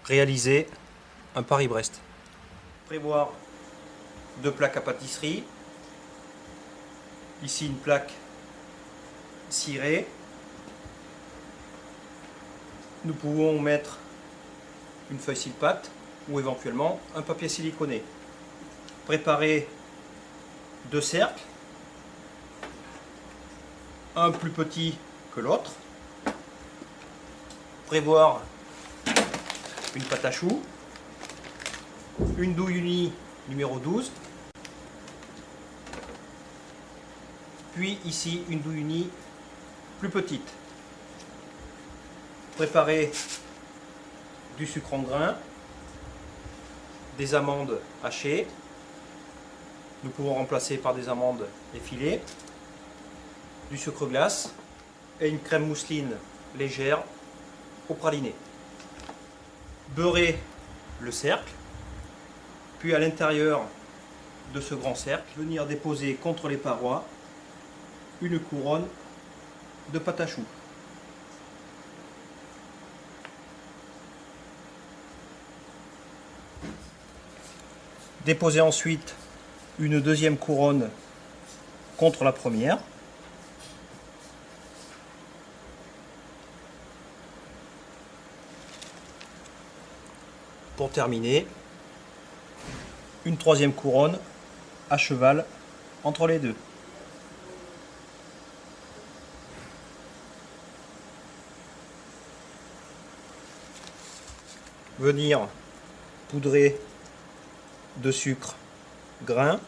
réaliser un Paris-Brest. Prévoir 2 plaques à pâtisserie. Ici une plaque cirée. Nous pouvons mettre une feuille cile-pâte ou éventuellement un papier siliconé. Préparer 2 cercles, un plus petit que l'autre. Prévoir une pâte à choux, une douille unie numéro 12, puis ici une douille unie plus petite. Préparer du sucre en grains, des amandes hachées, nous pouvons remplacer par des amandes effilées, du sucre glace et une crème mousseline légère au praliné. Beurrer le cercle, puis à l'intérieur de ce grand cercle, venir déposer contre les parois une couronne de pâte à choux. Déposer ensuite une deuxième couronne contre la première. Pour terminer, une troisième couronne à cheval entre les deux. Venir poudrer de sucre grain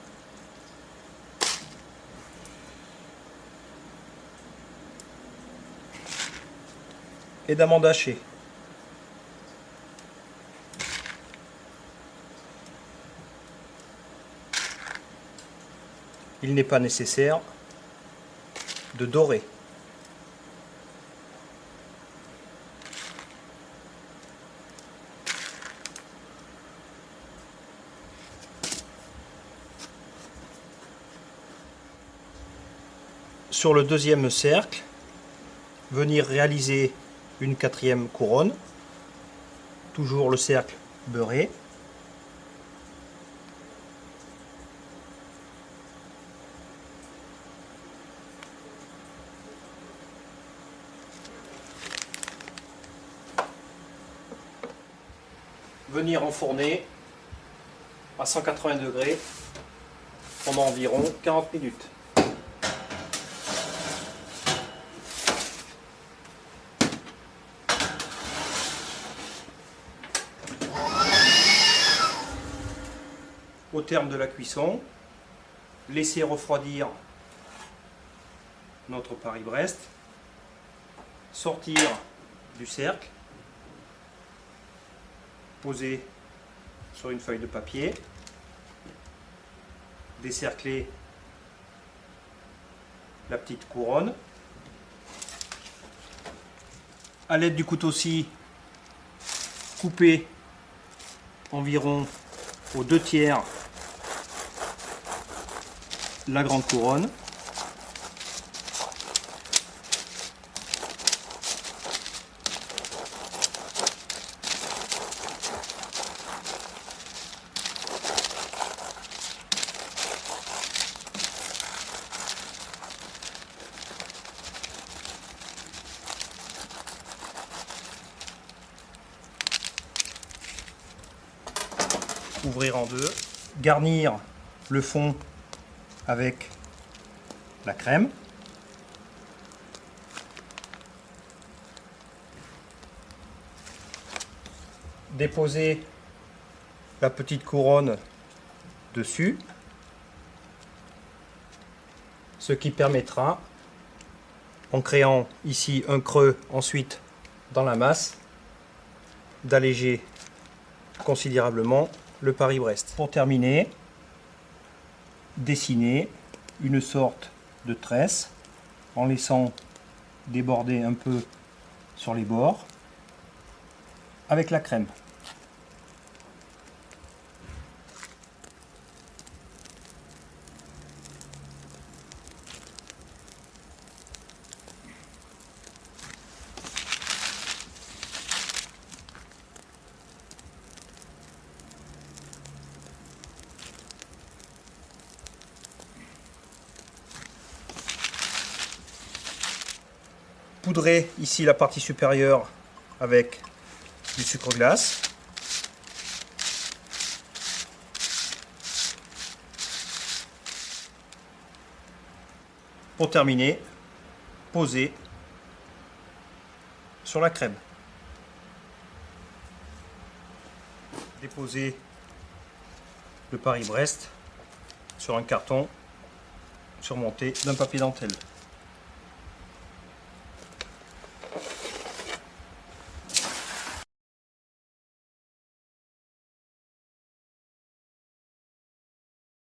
et d'amandes hachées. Il n'est pas nécessaire de dorer. Sur le deuxième cercle, venir réaliser une quatrième couronne, toujours le cercle beurré. Venir enfourner à 180 degrés pendant environ 40 minutes. Au terme de la cuisson, laisser refroidir notre Paris-Brest, sortir du cercle, poser sur une feuille de papier, décercler la petite couronne. À l'aide du couteau-scie, couper environ aux 2/3 la grande couronne. Ouvrir en deux, garnir le fond avec la crème, déposer la petite couronne dessus, ce qui permettra, en créant ici un creux ensuite dans la masse, d'alléger considérablement le Paris-Brest. Pour terminer, dessiner une sorte de tresse en laissant déborder un peu sur les bords avec la crème. poudrer ici la partie supérieure avec du sucre glace. Pour terminer, poser sur la crème. Déposer le Paris-Brest sur un carton surmonté d'un papier dentelle.